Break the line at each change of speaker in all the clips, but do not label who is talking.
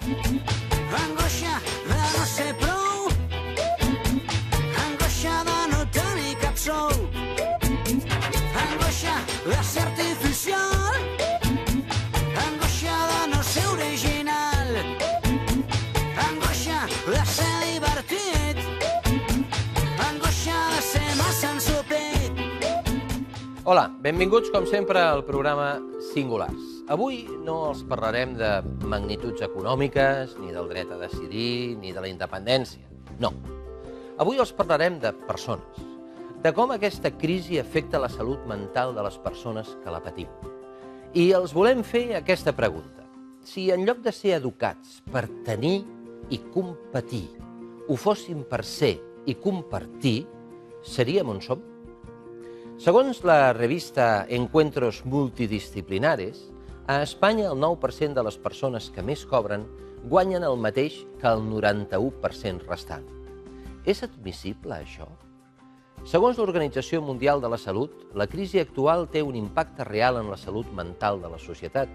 Angoixa de no ser prou, angoixa de no tenir cap sou, angoixa de ser artificial, angoixa de no ser original, angoixa de ser divertit, angoixa de ser massa ensopit.
Hola, benvinguts com sempre al programa Singulars. Avui no els parlarem de magnituds econòmiques, ni del dret a decidir, ni de la independència. No. Avui els parlarem de persones, de com aquesta crisi afecta la salut mental de les persones que la patim. I els volem fer aquesta pregunta. Si en lloc de ser educats per tenir i competir, ho fóssim per ser i compartir, seríem on som? Segons la revista Encuentros Multidisciplinares, a Espanya el 9% de les persones que més cobren guanyen el mateix que el 91% restant. És admissible, això? Segons l'Organització Mundial de la Salut, la crisi actual té un impacte real en la salut mental de la societat,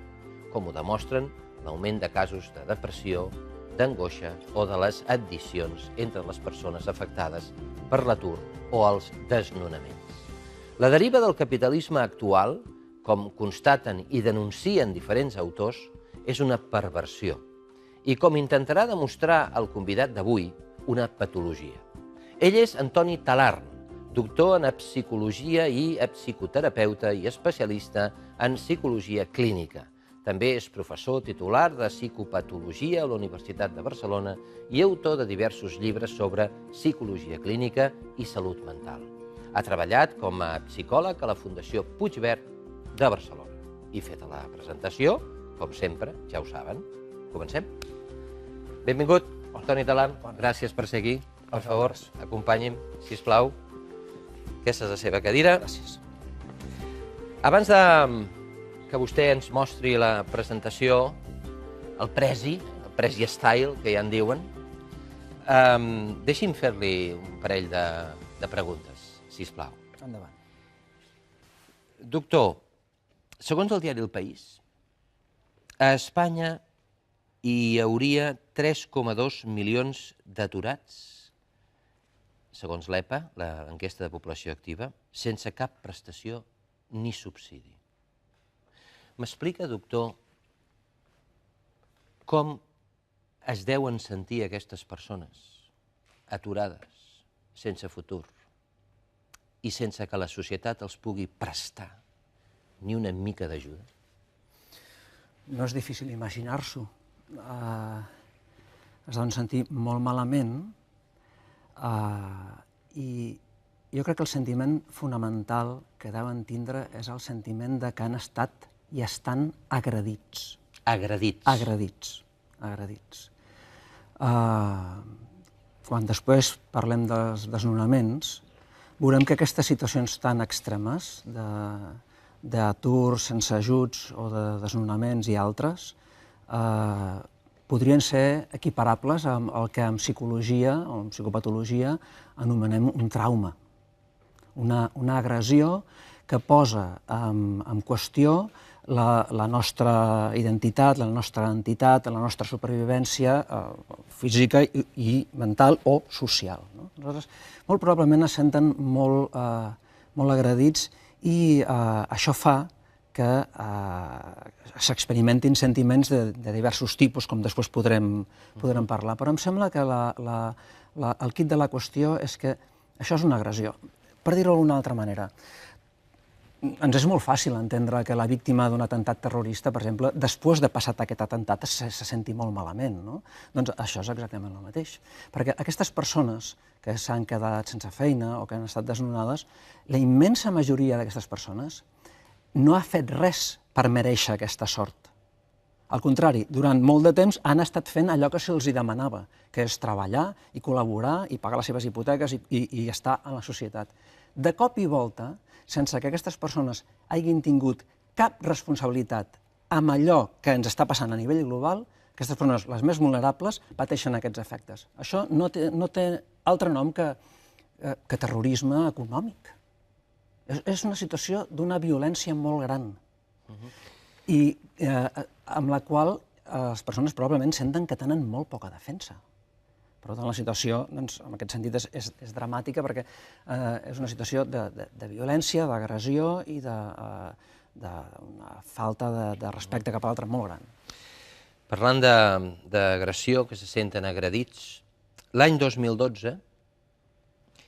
com ho demostren l'augment de casos de depressió, d'angoixa o de les addiccions entre les persones afectades per l'atur o els desnonaments. La deriva del capitalisme actual, com constaten i denuncien diferents autors, és una perversió i, com intentarà demostrar el convidat d'avui, una patologia. Ell és Antoni Talarn, doctor en psicologia i psicoterapeuta i especialista en psicologia clínica. També és professor titular de psicopatologia a la Universitat de Barcelona i autor de diversos llibres sobre psicologia clínica i salut mental. Ha treballat com a psicòleg a la Fundació Puigverd de Barcelona. I feta la presentació, com sempre, ja ho saben, comencem. Benvingut, Antoni Talarn, gràcies per ser aquí. Per favor, acompanyi'm, sisplau. Aquesta és la seva cadira.
Gràcies.
Abans que vostè ens mostri la presentació, el Prezi Style, que ja en diuen, deixi'm fer-li un parell de preguntes, sisplau.
Endavant.
Doctor, segons el diari El País, a Espanya hi hauria 3,2 milions d'aturats, segons l'EPA, l'enquesta de població activa, sense cap prestació ni subsidi. M'explica, doctor, com es deuen sentir aquestes persones aturades, sense futur, i sense que la societat els pugui prestar ni una mica d'ajuda?
No és difícil imaginar-s'ho. Es deuen sentir molt malament i jo crec que el sentiment fonamental que deuen tindre és el sentiment de que han estat i estan agredits.
Agredits.
Agredits. Quan després parlem dels desnonaments, veurem que aquestes situacions tan extremes d'atur sense ajuts o de desnonaments i altres podrien ser equiparables amb el que en psicologia o en psicopatologia anomenem un trauma, una agressió que posa en qüestió la nostra identitat, la nostra entitat, la nostra supervivència física i mental o social. Aleshores, molt probablement es senten molt agredits i això fa que s'experimentin sentiments de diversos tipus, com després podrem parlar. Però em sembla que el quid de la qüestió és que això és una agressió. Per dir-ho d'una altra manera, ens és molt fàcil entendre que la víctima d'un atemptat terrorista, per exemple, després de passat aquest atemptat, se senti molt malament, no? Doncs això és exactament el mateix. Perquè aquestes persones que s'han quedat sense feina o que han estat desnonades, la immensa majoria d'aquestes persones no ha fet res per mereixer aquesta sort. Al contrari, durant molt de temps han estat fent allò que se'ls demanava, que és treballar i col·laborar i pagar les seves hipoteques i estar en la societat. De cop i volta, sense que aquestes persones hagin tingut cap responsabilitat amb allò que ens està passant a nivell global, aquestes persones, les més vulnerables, pateixen aquests efectes. Això no té altre nom que terrorisme econòmic. És una situació d'una violència molt gran i amb la qual les persones probablement senten que tenen molt poca defensa. Per tant, la situació, doncs, en aquest sentit, és dramàtica perquè és una situació de violència, d'agressió i d'una falta de respecte cap a l'altre molt gran.
Parlant d'agressió, que se senten agredits, l'any 2012,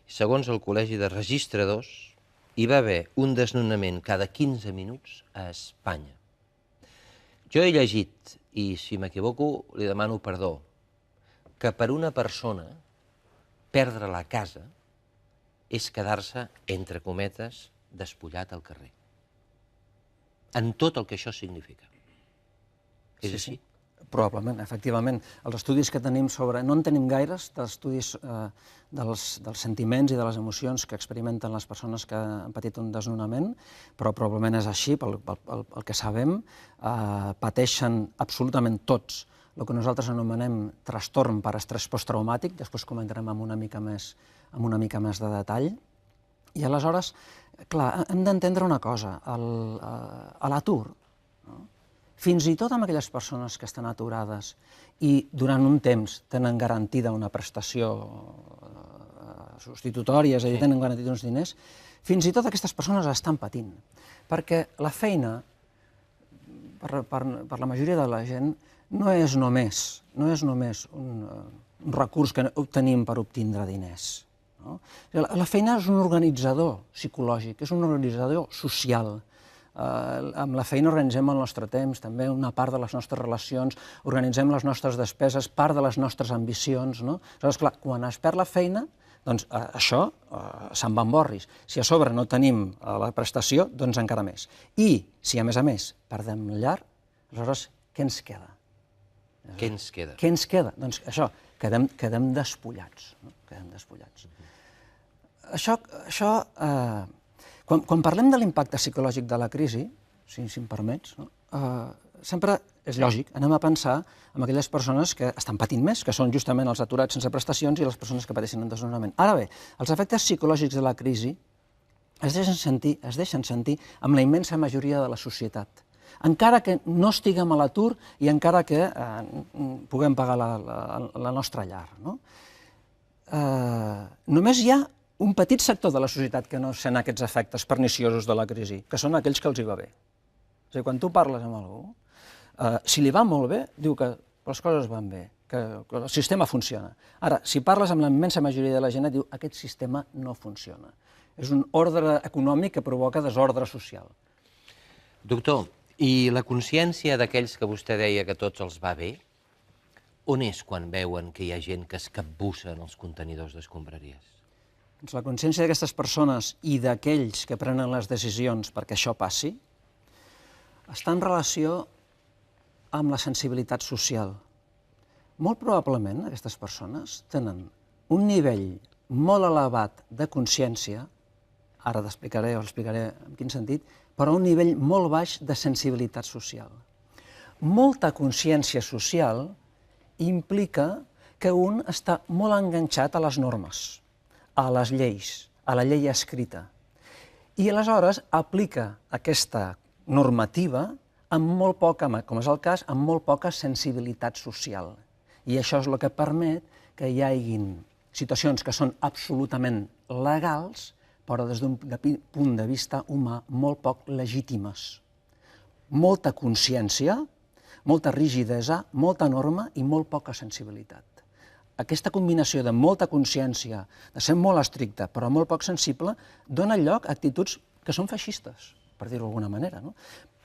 segons el Col·legi de Registradors, hi va haver un desnonament cada 15 minuts a Espanya. Jo he llegit, i si m'equivoco li demano perdó, que per una persona perdre la casa és quedar-se, entre cometes, despullat al carrer. En tot el que això significa. És així?
Probablement, efectivament. Els estudis que tenim sobre... No en tenim gaires, d'estudis dels sentiments i de les emocions que experimenten les persones que han patit un desnonament, però probablement és així, pel que sabem. Pateixen absolutament tots el que nosaltres anomenem trastorn per estrès posttraumàtic, després comentarem amb una mica més de detall. I aleshores, clar, hem d'entendre una cosa, a l'atur, fins i tot amb aquelles persones que estan aturades i durant un temps tenen garantida una prestació substitutòria, és a dir, tenen garantida uns diners, fins i tot aquestes persones estan patint, perquè la feina, per la majoria de la gent, no és només un recurs que obtenim per obtindre diners. La feina és un organitzador psicològic, és un organitzador social. Amb la feina organitzem el nostre temps, també una part de les nostres relacions, organitzem les nostres despeses, part de les nostres ambicions. Aleshores, clar, quan es perd la feina, doncs això se'n va en borris. Si a sobre no tenim la prestació, doncs encara més. I si, a més, perdem la llar, aleshores, què ens queda?
Què ens queda?
Què ens queda? Doncs això, quedem despullats. Quedem despullats. Això, quan parlem de l'impacte psicològic de la crisi, si em permets, sempre és lògic, anem a pensar en aquelles persones que estan patint més, que són justament els aturats sense prestacions i les persones que pateixen un desnonament. Ara bé, els efectes psicològics de la crisi es deixen sentir amb la immensa majoria de la societat. Encara que no estiguem a l'atur i encara que puguem pagar la nostra llar. Només hi ha un petit sector de la societat que no sent aquests efectes perniciosos de la crisi, que són aquells que els hi va bé. És a dir, quan tu parles amb algú, si li va molt bé, diu que les coses van bé, que el sistema funciona. Ara, si parles amb la immensa majoria de la gent, et diu aquest sistema no funciona. És un ordre econòmic que provoca desordre social.
Doctor, i la consciència d'aquells que vostè deia que tots els va bé, on és quan veuen que hi ha gent que es capbussa en els contenidors d'escombraries?
Doncs la consciència d'aquestes persones i d'aquells que prenen les decisions perquè això passi està en relació amb la sensibilitat social. Molt probablement aquestes persones tenen un nivell molt elevat de consciència, ara l'explicaré en quin sentit, però un nivell molt baix de sensibilitat social. Molta consciència social implica que un està molt enganxat a les normes, a les lleis, a la llei escrita. I aleshores aplica aquesta normativa amb molt poca, com és el cas, amb molt poca sensibilitat social. I això és el que permet que hi hagin situacions que són absolutament legals, però des d'un punt de vista humà molt poc legítimes. Molta consciència, molta rigidesa, molta norma i molt poca sensibilitat. Aquesta combinació de molta consciència, de ser molt estricte però molt poc sensible, dona lloc a actituds que són feixistes, per dir-ho d'alguna manera.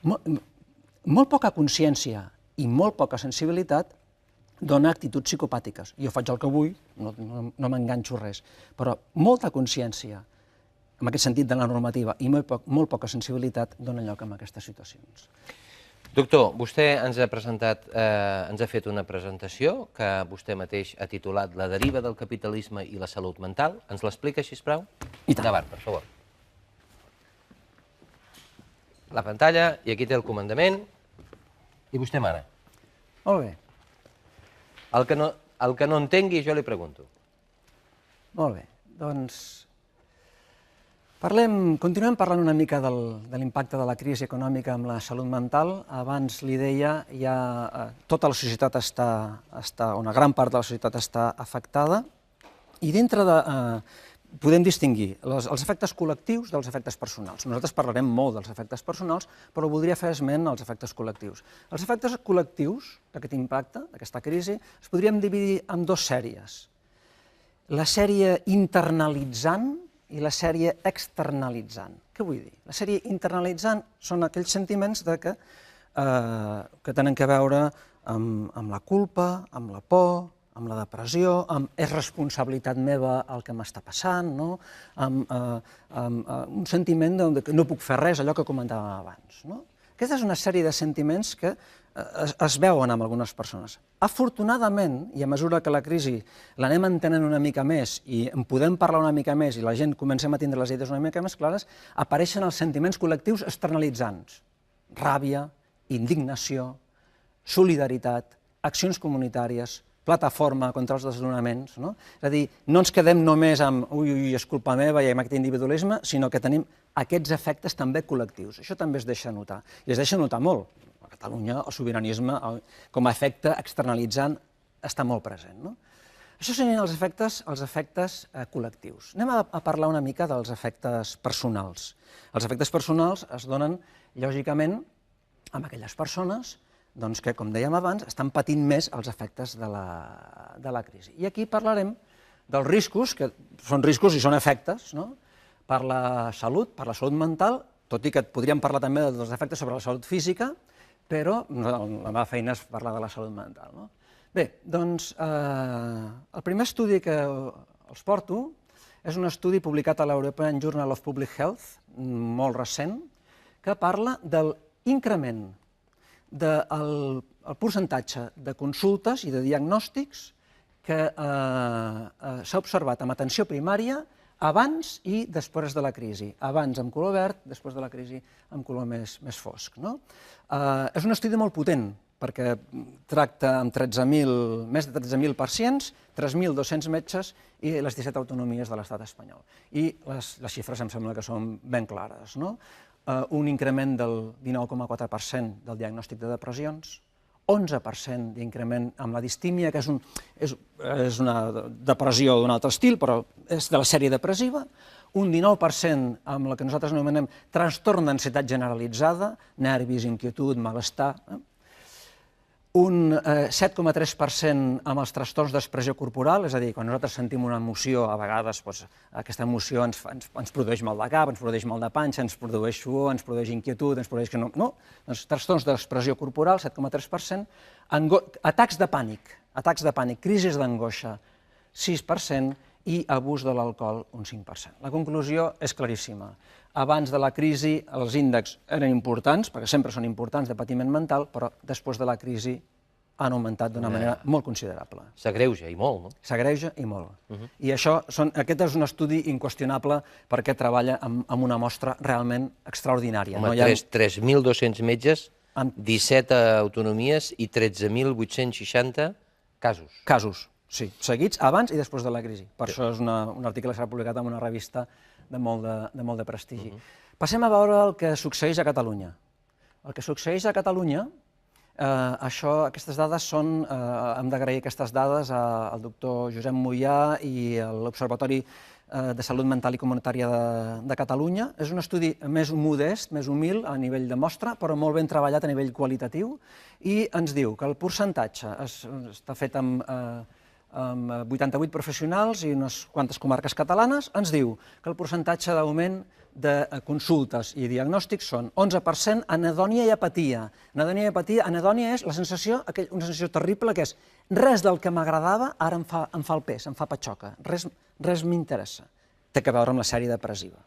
Molt poca consciència i molt poca sensibilitat dona actituds psicopàtiques. Jo faig el que vull, no m'enganxo res, però molta consciència, en aquest sentit de la normativa, i molt poca sensibilitat dona lloc a aquestes situacions.
Doctor, vostè ens ha fet una presentació que vostè mateix ha titulat La deriva del capitalisme i la salut mental. Ens l'explica, sisplau?
I tant.
Endavant, per favor. La pantalla, i aquí té el comandament, i vostè mana.
Molt bé.
El que no entengui, jo li pregunto.
Molt bé. Doncs, Continuem parlant una mica de l'impacte de la crisi econòmica amb la salut mental. Abans li deia, tota la societat una gran part de la societat està afectada, i dintre podem distingir els efectes col·lectius dels efectes personals. Nosaltres parlarem molt dels efectes personals, però voldria fer esment als efectes col·lectius. Els efectes col·lectius d'aquest impacte, d'aquesta crisi, es podríem dividir en dues sèries. La sèrie internalitzant i la sèrie externalitzant. Què vull dir? La sèrie internalitzant són aquells sentiments que tenen a veure amb la culpa, amb la por, amb la depressió, amb és responsabilitat meva el que m'està passant, amb un sentiment que no puc fer res, allò que comentàvem abans. Aquesta és una sèrie de sentiments que es veuen en algunes persones. Afortunadament, i a mesura que la crisi l'anem entenent una mica més i en podem parlar una mica més i la gent comencem a tindre les idees una mica més clares, apareixen els sentiments col·lectius externalitzants. Ràbia, indignació, solidaritat, accions comunitàries, plataforma contra els desnonaments. És a dir, no ens quedem només amb ui, és culpa meva i amb aquest individualisme, sinó que tenim aquests efectes també col·lectius. Això també es deixa notar, i es deixa notar molt. A Catalunya el sobiranisme com a efecte externalitzant està molt present. Això serien els efectes col·lectius. Anem a parlar una mica dels efectes personals. Els efectes personals es donen, lògicament, amb aquelles persones que, com dèiem abans, estan patint més els efectes de la crisi. I aquí parlarem dels riscos, que són riscos i són efectes, per la salut mental, tot i que podríem parlar també dels efectes sobre la salut física, però la meva feina és parlar de la salut mental. Bé, doncs, el primer estudi que els porto és un estudi publicat a l'European Journal of Public Health, molt recent, que parla de l'increment del percentatge de consultes i de diagnòstics que s'ha observat amb atenció primària abans i després de la crisi. Abans amb color verd, després de la crisi amb color més fosc. És un estudi molt potent, perquè tracta amb més de 13.000 pacients, 3.200 metges i les 17 autonomies de l'estat espanyol. I les xifres em sembla que són ben clares. Un increment del 19,4% del diagnòstic de depressions, 11% d'increment amb la distímia, que és una depressió d'un altre estil, però és de la sèrie depressiva, un 19% amb el que nosaltres anomenem trastorn d'ansietat generalitzada, nervis, inquietud, malestar, un 7,3% amb els trastorns d'expressió corporal, és a dir, quan nosaltres sentim una emoció, a vegades aquesta emoció ens produeix mal de cap, ens produeix mal de panxa, ens produeix suor, ens produeix inquietud, ens produeix que no... Doncs trastorns d'expressió corporal, 7,3%, atacs de pànic, crisis d'angoixa, 6%, i abús de l'alcohol, un 5%. La conclusió és claríssima. Abans de la crisi els índexs eren importants, perquè sempre són importants de patiment mental, però després de la crisi han augmentat d'una manera molt considerable.
S'agreuja i molt, no?
S'agreuja i molt. I aquest és un estudi inqüestionable perquè treballa amb una mostra realment extraordinària.
Home, 3.200 metges, 17 autonomies i 13.860 casos.
Casos, sí, seguits abans i després de la crisi. Per això és un article que s'ha publicat en una revista de molt de prestigi. Passem a veure el que succeeix a Catalunya. El que succeeix a Catalunya, aquestes dades són, hem d'agrair aquestes dades al doctor Josep Moià i a l'Observatori de Salut Mental i Comunitària de Catalunya. És un estudi més modest, més humil a nivell de mostra, però molt ben treballat a nivell qualitatiu, i ens diu que el percentatge està fet amb 88 professionals i unes quantes comarques catalanes, ens diu que el percentatge d'augment de consultes i diagnòstics són 11% anhedònia i apatia. Anhedònia és una sensació terrible que és res del que m'agradava ara em fa el pes, em fa patxoca, res m'interessa. Té a veure amb la sèrie depressiva.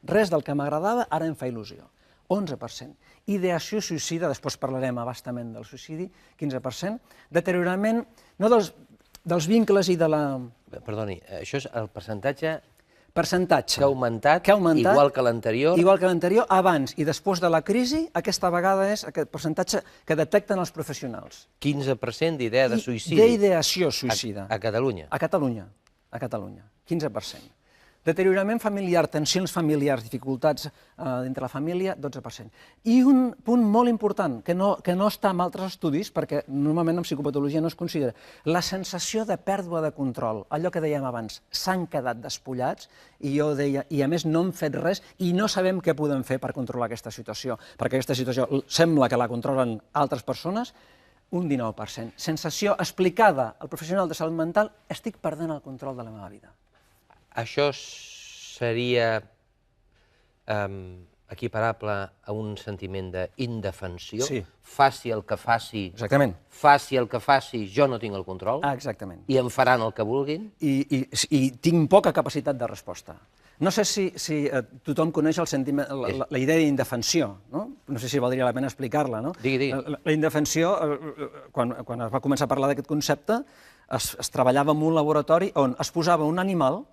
Res del que m'agradava ara em fa il·lusió. 11%. Ideació suïcida, després parlarem abastament del suïcidi, 15%. Deteriorament, no dels vincles i de la...
Perdoni, això és el percentatge
que
ha augmentat, igual que l'anterior.
Igual que l'anterior, abans i després de la crisi, aquesta vegada és aquest percentatge que detecten els professionals.
15% d'idea de suïcidi.
D'ideació suïcida.
A Catalunya.
A Catalunya, 15%. Deteriorament familiar, tensions familiars, dificultats dintre la família, 12%. I un punt molt important, que no està en altres estudis, perquè normalment en psicopatologia no es considera, la sensació de pèrdua de control, allò que dèiem abans, s'han quedat despullats, i jo deia, i a més no han fet res, i no sabem què podem fer per controlar aquesta situació, perquè aquesta situació sembla que la controlen altres persones, un 19%. Sensació explicada al professional de salut mental, estic perdent el control de la meva vida.
Això seria equiparable a un sentiment d'indefensió?
Sí.
Faci el que faci,
Exactament.
faci el que faci, jo no tinc el control,
Exactament.
i em faran el que vulguin?
I tinc poca capacitat de resposta. No sé si tothom coneix el sentiment, la idea d'indefensió, no? No sé si valdria la pena explicar-la, no?
Digui.
La indefensió, quan es va començar a parlar d'aquest concepte, es treballava en un laboratori on es posava un animal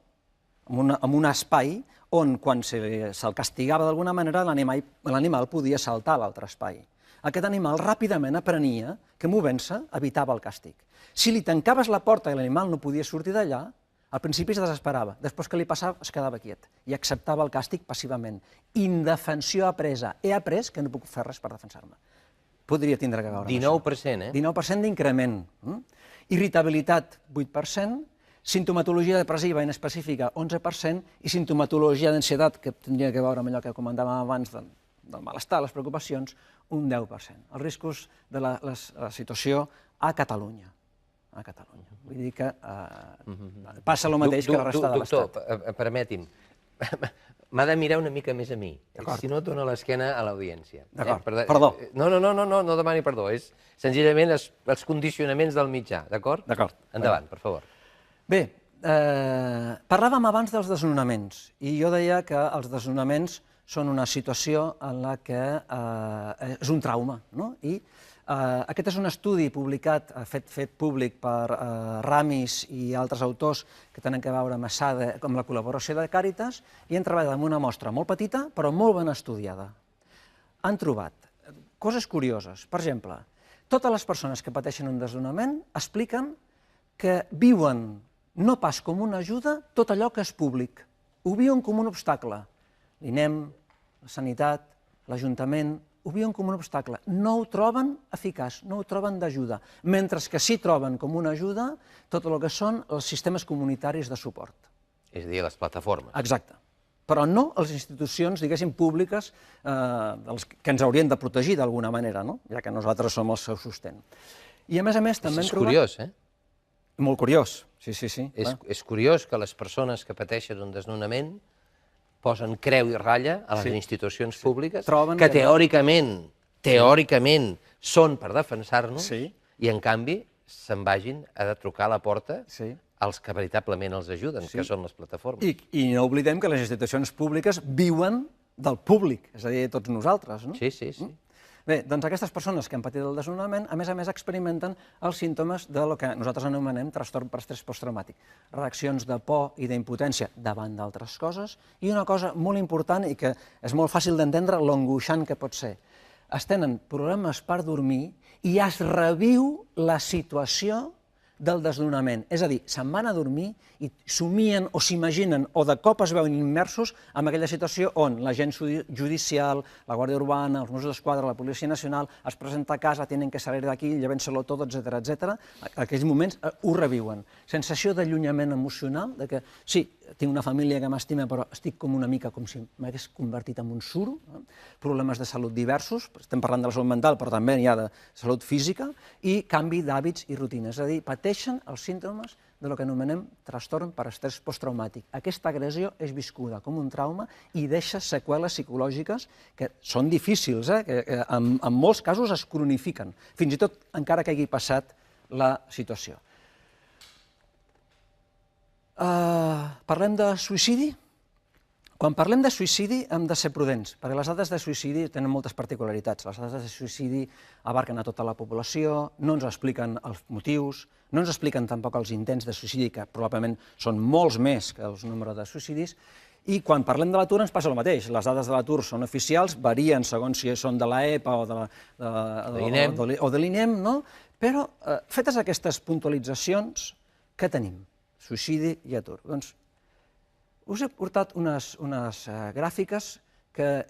en un espai on, quan se'l castigava d'alguna manera, l'animal podia saltar a l'altre espai. Aquest animal ràpidament aprenia que movent-se evitava el càstig. Si li tancaves la porta i l'animal no podia sortir d'allà, al principi es desesperava, després que li passava es quedava quiet i acceptava el càstig passivament. Indefensió apresa. He après que no puc fer res per defensar-me. Podria tindre que veure amb
19%,
19% d'increment. Irritabilitat, 8%, simptomatologia depressiva inespecífica, 11%, i simptomatologia d'ansietat, que tindria que veure amb allò que comentàvem abans del malestar, les preocupacions, un 10%. Els riscos de la situació a Catalunya. Vull dir que passa el mateix que la resta de l'Estat.
Doctor, permeti'm, m'ha de mirar una mica més a mi, si no et dona l'esquena a l'audiència.
D'acord, perdó.
No demani perdó, és senzillament els condicionaments del mitjà, d'acord?
D'acord.
Endavant, per favor.
Bé, parlàvem abans dels desnonaments, i jo deia que els desnonaments són una situació en la que és un trauma, no? I aquest és un estudi publicat, fet públic per Ramis i altres autors que tenen a veure amb SADE, amb la col·laboració de Càritas, i han treballat amb una mostra molt petita, però molt ben estudiada. Han trobat coses curioses. Per exemple, totes les persones que pateixen un desnonament expliquen que viuen no pas com una ajuda tot allò que és públic. Ho viuen com un obstacle. L'INEM, la sanitat, l'Ajuntament, ho viuen com un obstacle. No ho troben eficaç, no ho troben d'ajuda, mentre que sí troben com una ajuda tot el que són els sistemes comunitaris de suport.
És a dir, les plataformes.
Exacte. Però no les institucions, diguéssim, públiques que ens haurien de protegir d'alguna manera, no? Ja que nosaltres som el seu sostén. I a més també hem trobat...
És curiós, eh?
Molt curiós, sí.
És curiós que les persones que pateixen un desnonament posen creu i ratlla a les institucions públiques, que teòricament són per defensar-nos, i en canvi se'n vagin a trucar a la porta als que veritablement els ajuden, que són les plataformes.
I no oblidem que les institucions públiques viuen del públic, és a dir, tots nosaltres, no?
Sí.
Bé, doncs aquestes persones que han patit el desnonament, a més experimenten els símptomes del que nosaltres anomenem trastorn per estrès posttraumàtic. Reaccions de por i d'impotència davant d'altres coses, i una cosa molt important i que és molt fàcil d'entendre l'angoixant que pot ser. Es tenen problemes per dormir i es reviu la situació del desnonament. És a dir, se'n van a dormir i somien o s'imaginen o de cop es veuen immersos en aquella situació on l'agència judicial, la Guàrdia Urbana, els Mossos d'Esquadra, la Policia Nacional es presenta a casa, tenen que salir d'aquí, llévenselo todo, etc. Aquells moments ho reviuen. Sensació d'allunyament emocional, de que sí, tinc una família que m'estima, però estic com una mica com si m'hagués convertit en un suro. Problemes de salut diversos, estem parlant de la salut mental, però també n'hi ha de salut física, i canvi d'hàbits i rutines. És a dir, pateixen els símptomes del que anomenem trastorn per estrès posttraumàtic. Aquesta agressió és viscuda com un trauma i deixa seqüeles psicològiques que són difícils, que en molts casos es cronifiquen, fins i tot encara que hagi passat la situació. Parlem de suïcidi? Quan parlem de suïcidi hem de ser prudents, perquè les dades de suïcidi tenen moltes particularitats. Les dades de suïcidi abarquen a tota la població, no ens expliquen els motius, no ens expliquen tampoc els intents de suïcidi, que probablement són molts més que el nombre de suïcidis, i quan parlem de l'atur ens passa el mateix. Les dades de l'atur són oficials, varien segons si són de l'EPA o de l'INEM, però fetes aquestes puntualitzacions, què tenim? Suïcidi i atur. Doncs Us he portat unes gràfiques que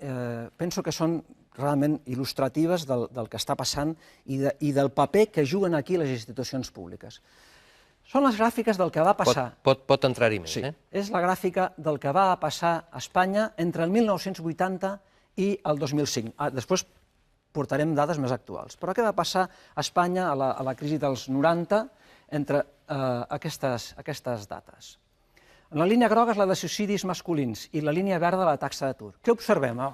penso que són realment il·lustratives del que està passant i del paper que juguen aquí les institucions públiques. Són les gràfiques del que va passar...
Pot entrar-hi més,
Sí, és la gràfica del que va passar a Espanya entre el 1980 i el 2005. Després portarem dades més actuals. Però què va passar a Espanya a la crisi dels 90 entre aquestes dates? La línia groga és la de suïcidis masculins i la línia verda la taxa d'atur. Què observem a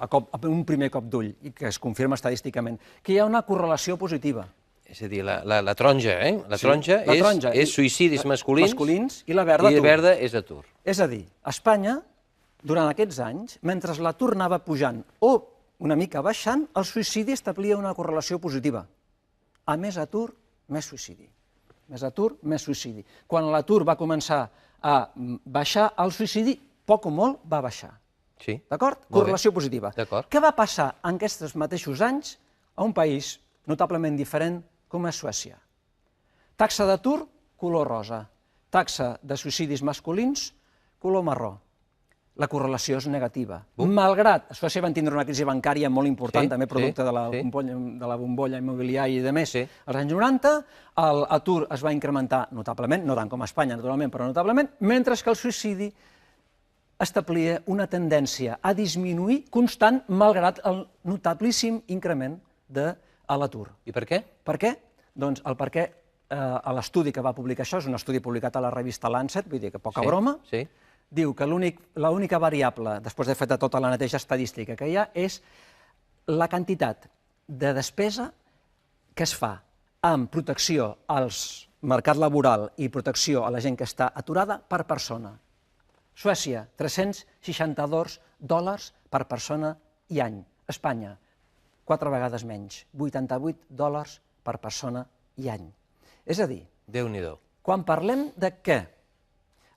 un primer cop d'ull, i que es confirma estadísticament? Que hi ha una correlació positiva.
És a dir, la taronja, La
Sí,
taronja
la taronja
és suïcidis masculins
i la verda
i
atur.
verda és atur.
És a dir, a Espanya, durant aquests anys, mentre l'atur anava pujant o una mica baixant, el suïcidi establia una correlació positiva. A més atur, més suïcidi. Més atur, més suïcidi. Quan l'atur va començar a baixar, el suïcidi, poc o molt, va baixar.
Sí.
D'acord?
Molt bé.
Correlació positiva.
D'acord.
Què va passar en aquests mateixos anys a un país notablement diferent com és Suècia? Taxa d'atur, color rosa. Taxa de suïcidis masculins, color marró. La correlació és negativa. Malgrat a Suècia van tindre una crisi bancària molt important, també producte de la bombolla immobiliària i de més. Als anys 90, l'atur es va incrementar notablement, no tant com a Espanya, naturalment, però notablement, mentre que el suïcidi establia una tendència a disminuir constant, malgrat el notabilíssim increment de l'atur.
I per què?
Per què? Doncs el perquè l'estudi que va publicar això, és un estudi publicat a la revista Lancet, vull dir que poca broma, diu que l'única variable, després de fer tota la neteja estadística que hi ha, és la quantitat de despesa que es fa amb protecció al mercat laboral i protecció a la gent que està aturada per persona. Suècia, $362 per persona i any. Espanya, 4 vegades menys, $88 per persona i any. És a dir,
Déu-n'hi-do.
quan parlem de què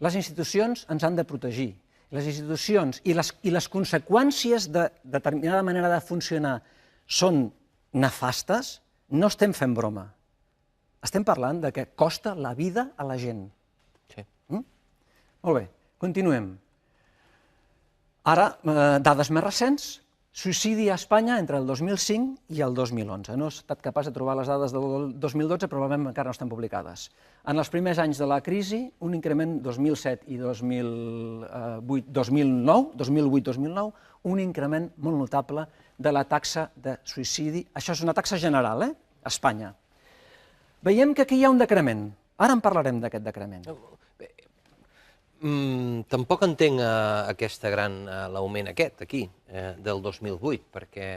les institucions ens han de protegir, les institucions i les conseqüències de determinada manera de funcionar són nefastes, no estem fent broma. Estem parlant de que costa la vida a la gent.
Sí.
Molt bé, continuem. Ara, dades més recents. Suïcidi a Espanya entre el 2005 i el 2011. No he estat capaç de trobar les dades del 2012, probablement encara no estan publicades. En els primers anys de la crisi, un increment 2007 i 2008-2009, un increment molt notable de la taxa de suïcidi. Això és una taxa general, a Espanya. Veiem que aquí hi ha un decrement. Ara en parlarem d'aquest decrement.
Tampoc entenc l'augment aquest, aquí, del 2008, perquè,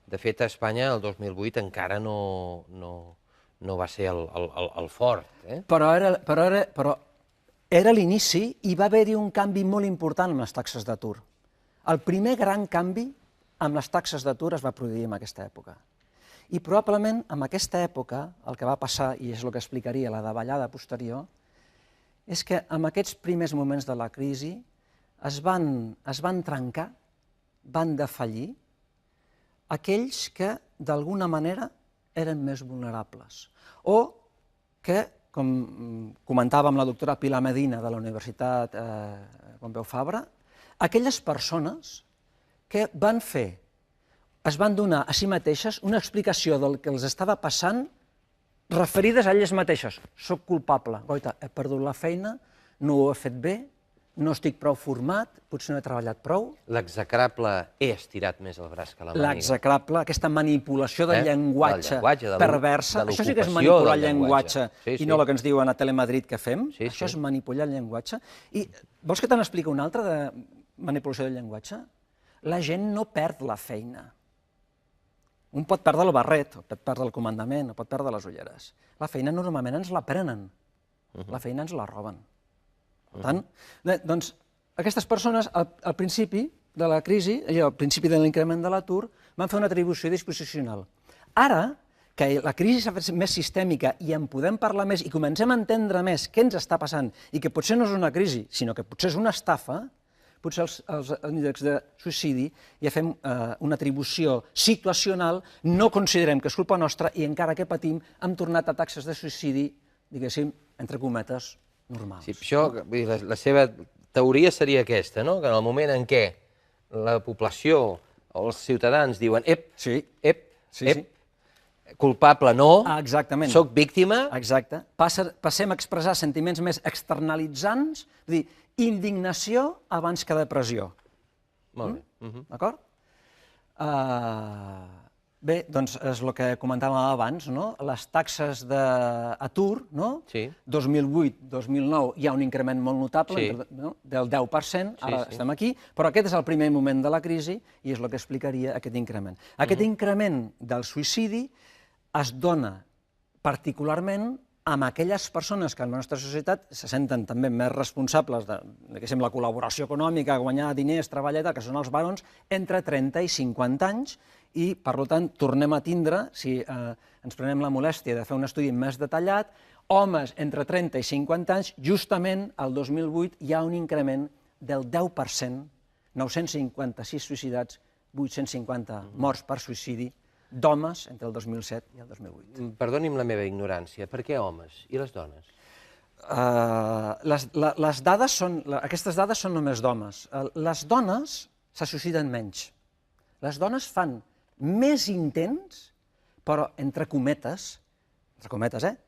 de fet, a Espanya el 2008 encara no va ser el fort.
Però era l'inici i va haver-hi un canvi molt important amb les taxes d'atur. El primer gran canvi amb les taxes d'atur es va produir en aquesta època. I probablement en aquesta època el que va passar, i és el que explicaria la davallada posterior, és que en aquests primers moments de la crisi es van trencar, van defallir aquells que d'alguna manera eren més vulnerables o que, com comentava amb la doctora Pilar Medina de la Universitat Pompeu Fabra, aquelles persones que es van donar a si mateixes una explicació del que els estava passant referides a elles mateixes. Soc culpable, goita, he perdut la feina, no ho he fet bé, no estic prou format, potser no he treballat prou.
L'execrable he estirat més el braç que la màniga.
L'execrable, aquesta manipulació del llenguatge perversa. Això sí que és manipular el llenguatge i no el que ens diuen a Telemadrid que fem. Això és manipular el llenguatge. I vols que te n'expliqui una altra de manipulació del llenguatge? La gent no perd la feina. Un pot perdre el barret, o pot perdre el comandament, o pot perdre les ulleres. La feina normalment ens la prenen, la feina ens la roben. Per tant, doncs, aquestes persones, al principi de la crisi, al principi de l'increment de l'atur, van fer una atribució disposicional. Ara, que la crisi s'ha fet més sistèmica i en podem parlar més i comencem a entendre més què ens està passant i que potser no és una crisi, sinó que potser és una estafa, potser els índexs de suïcidi ja fem una atribució situacional, no considerem que és culpa nostra i encara que patim hem tornat a taxes de suïcidi, diguéssim, entre cometes, normals.
Sí, això, la seva teoria seria aquesta, no? Que en el moment en què la població o els ciutadans diuen
Sí.
ep, culpable no,
Exactament.
soc víctima,
Exacte. Passem a expressar sentiments més externalitzants, és a dir, indignació abans que depressió.
molt bé.
D'acord? Bé, doncs és el que comentàvem abans, no? Les taxes d'atur, no?
Sí.
2008-2009 hi ha un increment molt notable,
Sí.
no? Del 10%, ara
sí.
estem aquí, però aquest és el primer moment de la crisi i és el que explicaria aquest increment. Aquest increment del suïcidi es dona particularment amb aquelles persones que en la nostra societat se senten també més responsables de la col·laboració econòmica, guanyar diners, treballar i tal, que són els barons, entre 30 i 50 anys, i, per tant, tornem a tindre, si ens prenem la molèstia de fer un estudi més detallat, homes entre 30 i 50 anys, justament el 2008 hi ha un increment del 10%, 956 suïcidats, 850 morts per suïcidi, d'homes entre el 2007 i el 2008.
Perdoni'm la meva ignorància, per què homes i les dones?
Aquestes dades són només d'homes. Les dones se suïciden menys. Les dones fan més intents, però entre cometes,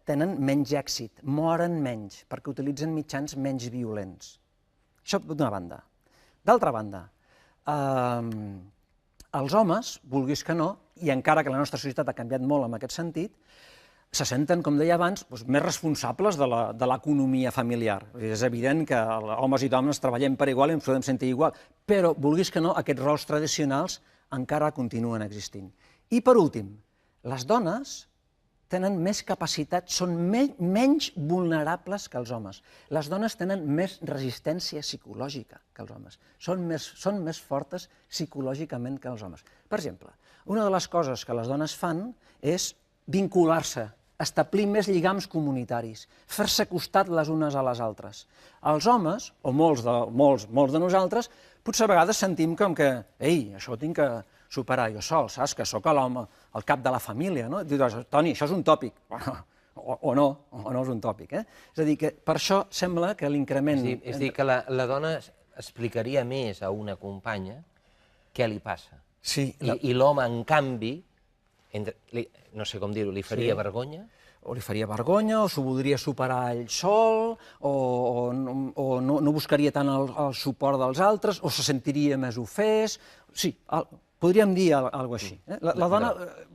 tenen menys èxit, moren menys, perquè utilitzen mitjans menys violents. Això d'una banda. D'altra banda, els homes, vulguis que no, i encara que la nostra societat ha canviat molt en aquest sentit, se senten, com deia abans, més responsables de l'economia familiar. És evident que homes i dones treballem per igual i ens podem sentir igual, però, vulguis que no, aquests rols tradicionals encara continuen existint. I, per últim, les dones tenen més capacitat, són menys vulnerables que els homes. Les dones tenen més resistència psicològica que els homes. Són més fortes psicològicament que els homes. Per exemple, una de les coses que les dones fan és vincular-se, establir més lligams comunitaris, fer-se costat les unes a les altres. Els homes, o molts de nosaltres, potser a vegades sentim com que ei, això ho tinc que superar jo sol, saps? Que sóc l'home, el cap de la família, no? Dius, Toni, això és un tòpic. O no és un tòpic, eh? És a dir, que per això sembla que l'increment...
És a dir, que la dona explicaria més a una companya què li passa.
Sí.
I l'home, en canvi, no sé com dir-ho, li faria vergonya?
O li faria vergonya, o s'ho voldria superar ell sol, o no buscaria tant el suport dels altres, o se sentiria més ofès... Sí, podríem dir alguna cosa així. La dona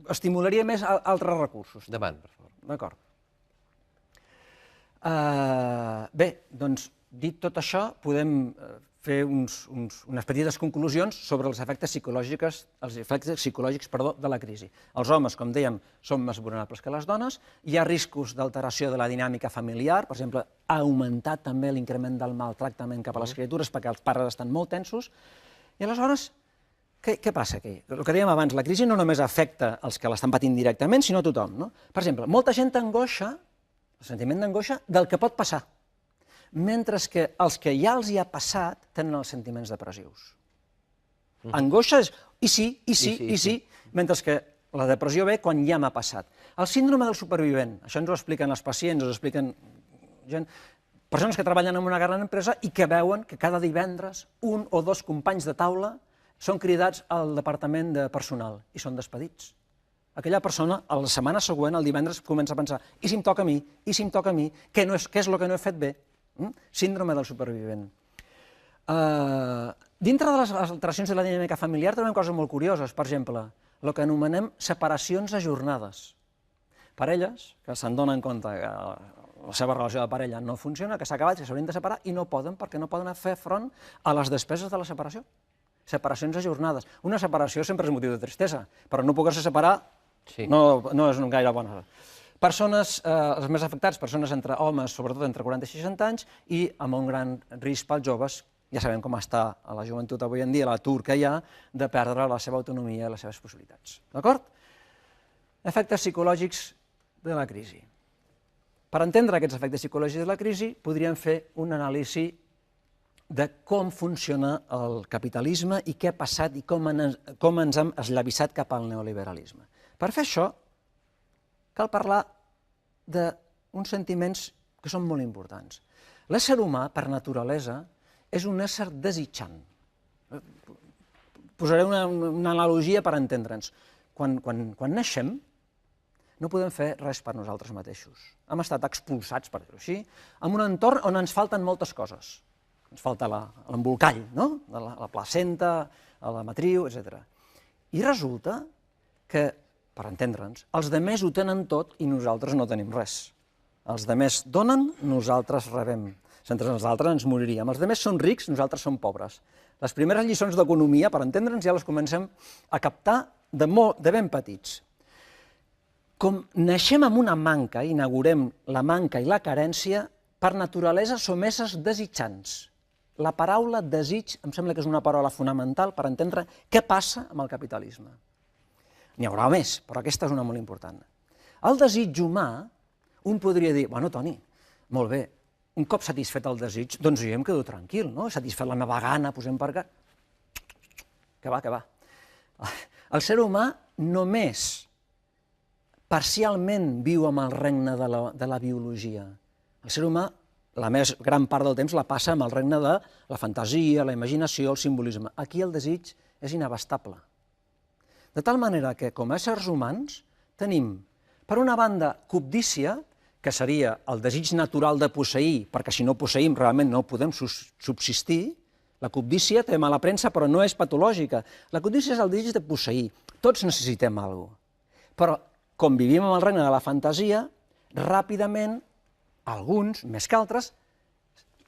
estimularia més altres recursos.
Endavant, per favor.
D'acord. Bé, doncs, dit tot això, podem fer unes petites conclusions sobre els efectes psicològics de la crisi. Els homes, com dèiem, són més vulnerables que les dones, hi ha riscos d'alteració de la dinàmica familiar, per exemple, ha augmentat també l'increment del maltractament cap a les criatures perquè els pares estan molt tensos, i aleshores, què passa aquí? El que dèiem abans, la crisi no només afecta els que l'estan patint directament, sinó a tothom, no? Per exemple, molta gent t'angoixa, el sentiment d'angoixa, del que pot passar, mentre que els que ja els hi ha passat tenen els sentiments depressius. Angoixa és i sí, mentre que la depressió ve quan ja m'ha passat. El síndrome del supervivent, això ens ho expliquen els pacients, ens ho expliquen gent, persones que treballen en una gran empresa i que veuen que cada divendres un o dos companys de taula són cridats al departament de personal i són despedits. Aquella persona, a la setmana següent, el divendres, comença a pensar i si em toca a mi, què és el que no he fet bé? Síndrome del supervivent. Dintre de les alteracions de la dinàmica familiar trobem coses molt curioses. Per exemple, el que anomenem separacions ajornades. Parelles que se'n donen compte que la seva relació de parella no funciona, que s'ha acabat, que s'haurien de separar i no poden perquè no poden fer front a les despeses de la separació. Separacions ajornades. Una separació sempre és motiu de tristesa, però no poder-se separar no és gaire bona. Persones, els més afectats, persones entre homes, sobretot entre 40 i 60 anys, i amb un gran risc pels joves, ja sabem com està a la joventut avui en dia, l'atur que hi ha, de perdre la seva autonomia i les seves possibilitats. D'acord? Efectes psicològics de la crisi. Per entendre aquests efectes psicològics de la crisi, podríem fer un anàlisi de com funciona el capitalisme i què ha passat i com ens hem esllavissat cap al neoliberalisme. Per fer això, cal parlar d'uns sentiments que són molt importants. L'ésser humà, per naturalesa, és un ésser desitjant. Posaré una analogia per entendre'ns. Quan naixem, no podem fer res per nosaltres mateixos. Hem estat expulsats, per dir-ho així, en un entorn on ens falten moltes coses. Ens falta l'embolcall, no? La placenta, la matriu, etc. I resulta que, per entendre'ns, els demés ho tenen tot i nosaltres no tenim res. Els demés donen, nosaltres rebem. Sense nosaltres ens moriríem. Els demés són rics, nosaltres som pobres. Les primeres lliçons d'economia, per entendre'ns, ja les comencem a captar de ben petits. Com naixem amb una manca, inaugurem la manca i la carència, per naturalesa som éssers desitjants. La paraula desig em sembla que és una paraula fonamental per entendre què passa amb el capitalisme. N'hi haurà més, però aquesta és una molt important. El desig humà, un podria dir, bueno, Toni, molt bé, un cop satisfet el desig, doncs jo em quedo tranquil, no? He satisfet la meva gana, posem per acá. Que va. El ser humà només parcialment viu amb el regne de la biologia. El ser humà, la més gran part del temps, la passa amb el regne de la fantasia, la imaginació, el simbolisme. Aquí el desig és inabastable. De tal manera que, com a éssers humans, tenim, per una banda, cobdícia, que seria el desig natural de posseir, perquè si no posseïm realment no podem subsistir. La cobdícia té mala premsa, però no és patològica. La cobdícia és el desig de posseir. Tots necessitem alguna cosa. Però, com vivim en el regne de la fantasia, ràpidament, alguns, més que altres,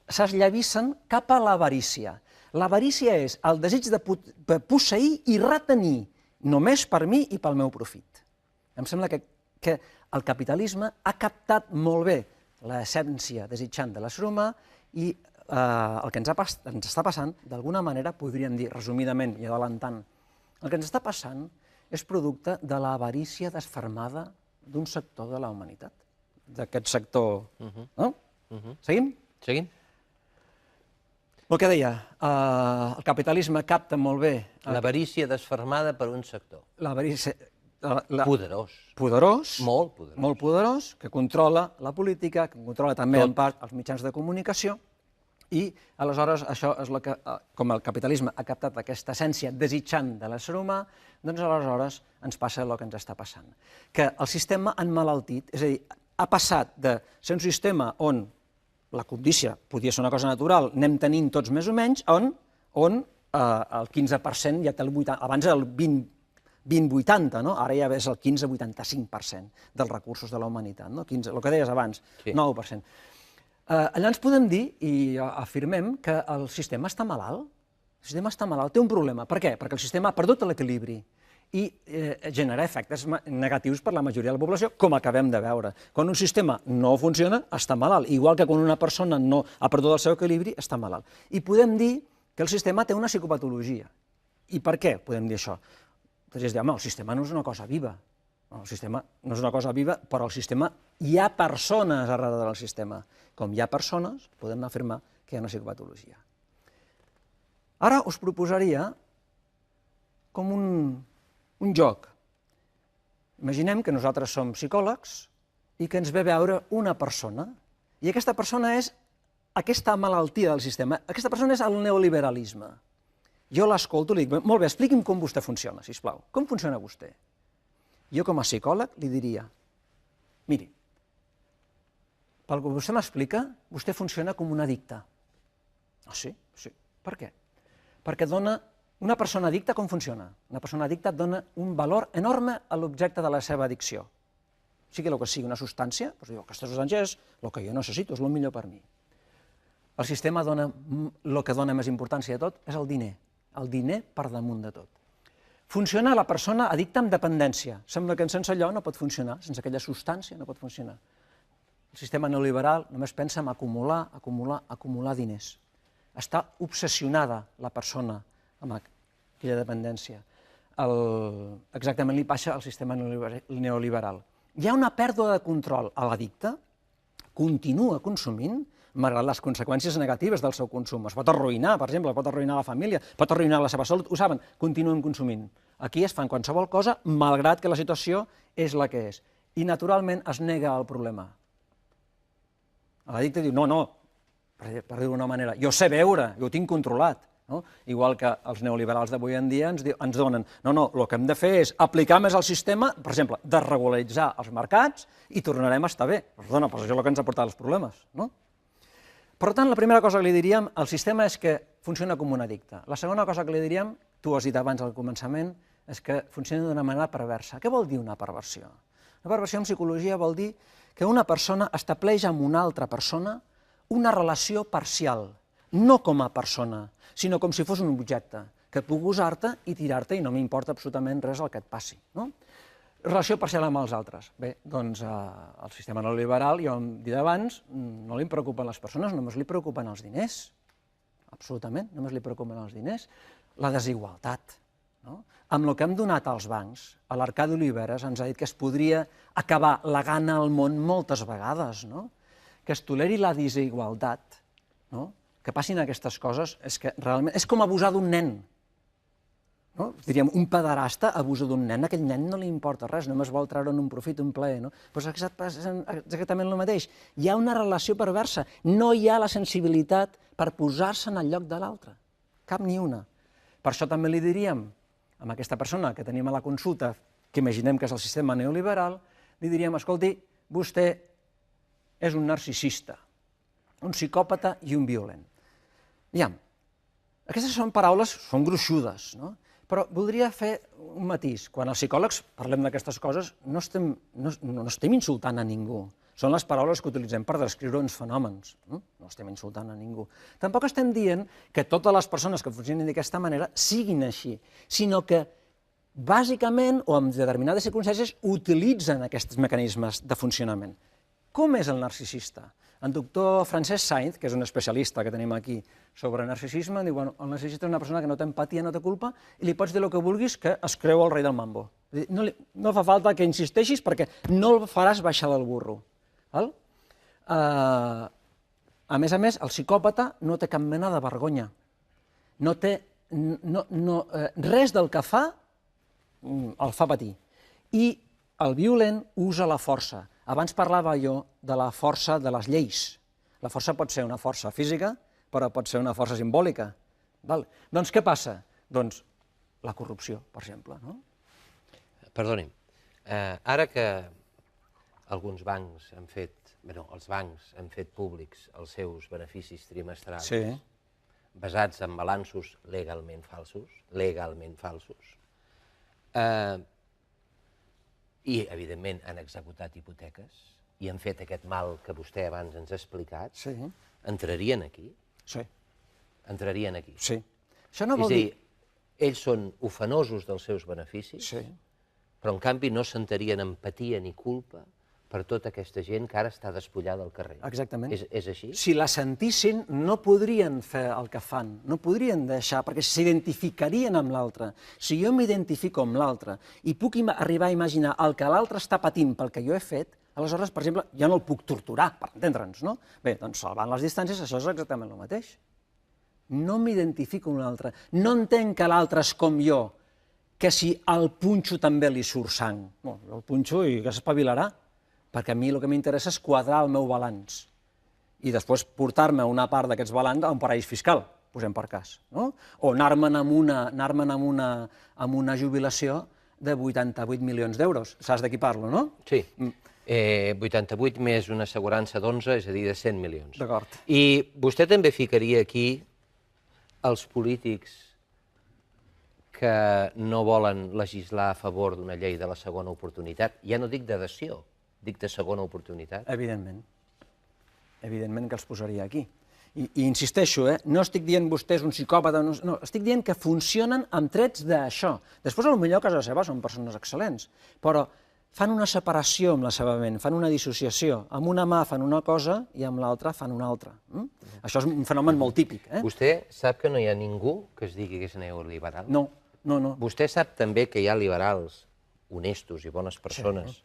s'esllavissen cap a l'avarícia. L'avarícia és el desig de posseir i retenir, només per mi i pel meu profit. Em sembla que el capitalisme ha captat molt bé l'essència desitjant de l'ésser humà i el que ens està passant, d'alguna manera, podríem dir, resumidament i adelantant, el que ens està passant és producte de l'avarícia desfermada d'un sector de la humanitat, d'aquest sector. No? Seguim?
Seguim.
El que deia, el capitalisme capta molt bé...
L'avarícia desfermada per un sector.
L'avarícia...
Poderós.
Poderós.
Molt poderós.
Molt poderós, que controla la política, que controla també en part els mitjans de comunicació, i aleshores això és el que, com el capitalisme ha captat aquesta essència desitjant de l'ésser humà, doncs aleshores ens passa el que ens està passant. Que el sistema ha emmalaltit, és a dir, ha passat de ser un sistema on la cobdícia podia ser una cosa natural, anem tenint tots més o menys, on el 15% ja té el 80%, abans el 20-80, no? Ara ja és el 15-85% dels recursos de la humanitat, no? 15, el que deies abans, 9%. Allà ens podem dir, i afirmem, que el sistema està malalt. El sistema està malalt, té un problema. Per què? Perquè el sistema ha perdut l'equilibri i genera efectes negatius per la majoria de la població, com acabem de veure. Quan un sistema no funciona, està malalt. Igual que quan una persona no ha perdut el seu equilibri, està malalt. I podem dir que el sistema té una psicopatologia. I per què podem dir això? Doncs és dir, home, el sistema no és una cosa viva. El sistema no és una cosa viva, però el sistema, hi ha persones darrere del sistema. Com hi ha persones, podem afirmar que hi ha una psicopatologia. Ara us proposaria com un joc. Imaginem que nosaltres som psicòlegs i que ens ve a veure una persona, i aquesta persona és aquesta malaltia del sistema, aquesta persona és el neoliberalisme. Jo l'escolto i li dic, molt bé, expliqui'm com vostè funciona, sisplau. Com funciona vostè? Jo, com a psicòleg, li diria, miri, pel que vostè m'explica, vostè funciona com un addicte. Ah, sí? Sí. Per què? Perquè dona... Una persona addicta com funciona? Una persona addicta dona un valor enorme a l'objecte de la seva addicció. Sigui el que sigui una substància, doncs diu, aquesta substància és el que jo necessito, és el millor per mi. El sistema dona, el que dona més importància de tot és el diner per damunt de tot. Funciona la persona addicta amb dependència. Sembla que sense allò no pot funcionar, sense aquella substància no pot funcionar. El sistema neoliberal només pensa en acumular, acumular, acumular diners. Està obsessionada la persona amb aquella dependència. Exactament li passa al sistema neoliberal. Hi ha una pèrdua de control. L'addicte continua consumint malgrat les conseqüències negatives del seu consum. Es pot arruïnar, per exemple, pot arruïnar la família, pot arruïnar la seva salut, ho saben, continuen consumint. Aquí es fan qualsevol cosa, malgrat que la situació és la que és. I naturalment es nega el problema. L'addicte diu, no, per dir-ho d'una manera. Jo sé veure, jo ho tinc controlat. No? Igual que els neoliberals d'avui en dia ens donen, no, el que hem de fer és aplicar més el sistema, per exemple, desregularitzar els mercats i tornarem a estar bé. Perdona, però això és el que ens ha portat els problemes. No? Per tant, la primera cosa que li diríem, el sistema és que funciona com un addicte. La segona cosa que li diríem, tu ho has dit abans al començament, és que funciona d'una manera perversa. Què vol dir una perversió? Una perversió en psicologia vol dir que una persona estableix amb una altra persona una relació parcial, no com a persona, sinó com si fos un objecte, que puc usar-te i tirar-te i no m'importa absolutament res el que et passi. No? Relació parcial amb els altres. Bé, doncs el sistema neoliberal, ja ho hem dit abans, no li preocupen les persones, només li preocupen els diners. Absolutament, només li preocupen els diners. La desigualtat. No? Amb el que hem donat als bancs, a l'Arcadi Oliveres ens ha dit que es podria acabar la gana al món moltes vegades, no? Que es toleri la desigualtat, no? Que passin aquestes coses, és que realment és com abusar d'un nen. No? Diríem, un pederasta abusa d'un nen, a aquell nen no li importa res, només vol treure'n un profit, un plaer. No? Però és exactament el mateix. Hi ha una relació perversa, no hi ha la sensibilitat per posar-se en el lloc de l'altre, cap ni una. Per això també li diríem, a aquesta persona que tenim a la consulta, que imaginem que és el sistema neoliberal, li diríem, escolti, vostè és un narcisista, un psicòpata i un violent. Aviam, aquestes són paraules, són gruixudes, no? Però voldria fer un matís. Quan els psicòlegs parlem d'aquestes coses, no estem insultant a ningú. Són les paraules que utilitzem per descriure uns fenòmens. No estem insultant a ningú. Tampoc estem dient que totes les persones que funcionin d'aquesta manera siguin així, sinó que bàsicament, o en determinades circumstàncies, utilitzen aquests mecanismes de funcionament. Com és el narcisista? El doctor Francesc Sainz, que és un especialista que tenim aquí sobre narcisisme, diu, bueno, el narcisista és una persona que no té empatia, no té culpa, i li pots dir el que vulguis, que es creu el rei del mambo. No fa falta que insisteixis perquè no el faràs baixar del burro. A més, el psicòpata no té cap mena de vergonya. Res del que fa el fa patir. I el violent usa la força. Abans parlava jo de la força de les lleis. La força pot ser una força física, però pot ser una força simbòlica. Doncs què passa? Doncs la corrupció, per exemple.
Perdoni'm, ara que alguns bancs han fet, els bancs han fet públics els seus beneficis trimestrals basats en balanços legalment falsos, i, evidentment, han executat hipoteques i han fet aquest mal que vostè abans ens ha explicat, entrarien aquí?
Sí.
Entrarien aquí?
Sí. Això no vol
dir...
dir...
Ells són ofenosos dels seus beneficis, però, en canvi, no sentirien empatia ni culpa per tota aquesta gent que ara està despullada al carrer.
Exactament.
És així?
Si la sentissin, no podrien fer el que fan, no podrien deixar, perquè s'identificarien amb l'altre. Si jo m'identifico amb l'altre i puc arribar a imaginar el que l'altre està patint pel que jo he fet, aleshores, per exemple, ja no el puc torturar, per entendre'ns, no? Bé, doncs salvant les distàncies, això és exactament el mateix. No m'identifico amb l'altre, no entenc que l'altre és com jo, que si al punxo també li surt sang. No, el punxo i que s'espavilarà, perquè a mi el que m'interessa és quadrar el meu balanç i després portar-me una part d'aquests balanç a un paraís fiscal, posem per cas, no? O anar-me'n amb una jubilació de 88 milions d'euros. Saps de qui parlo, no?
Sí. 88 més una assegurança d'11, és a dir, de 100 milions.
D'acord.
I vostè també ficaria aquí els polítics que no volen legislar a favor d'una llei de la segona oportunitat? Ja no dic de dació, dic de segona oportunitat.
Evidentment. Evidentment que els posaria aquí. I insisteixo, no estic dient vostè és un psicòpata, no, estic dient que funcionen amb trets d'això. Després, potser a casa seva són persones excel·lents, però fan una separació amb la seva ment, fan una dissociació. Amb una mà fan una cosa i amb l'altra fan una altra. Això és un fenomen molt típic.
Vostè sap que no hi ha ningú que es digui que és neoliberal?
No.
Vostè sap també que hi ha liberals honestos i bones persones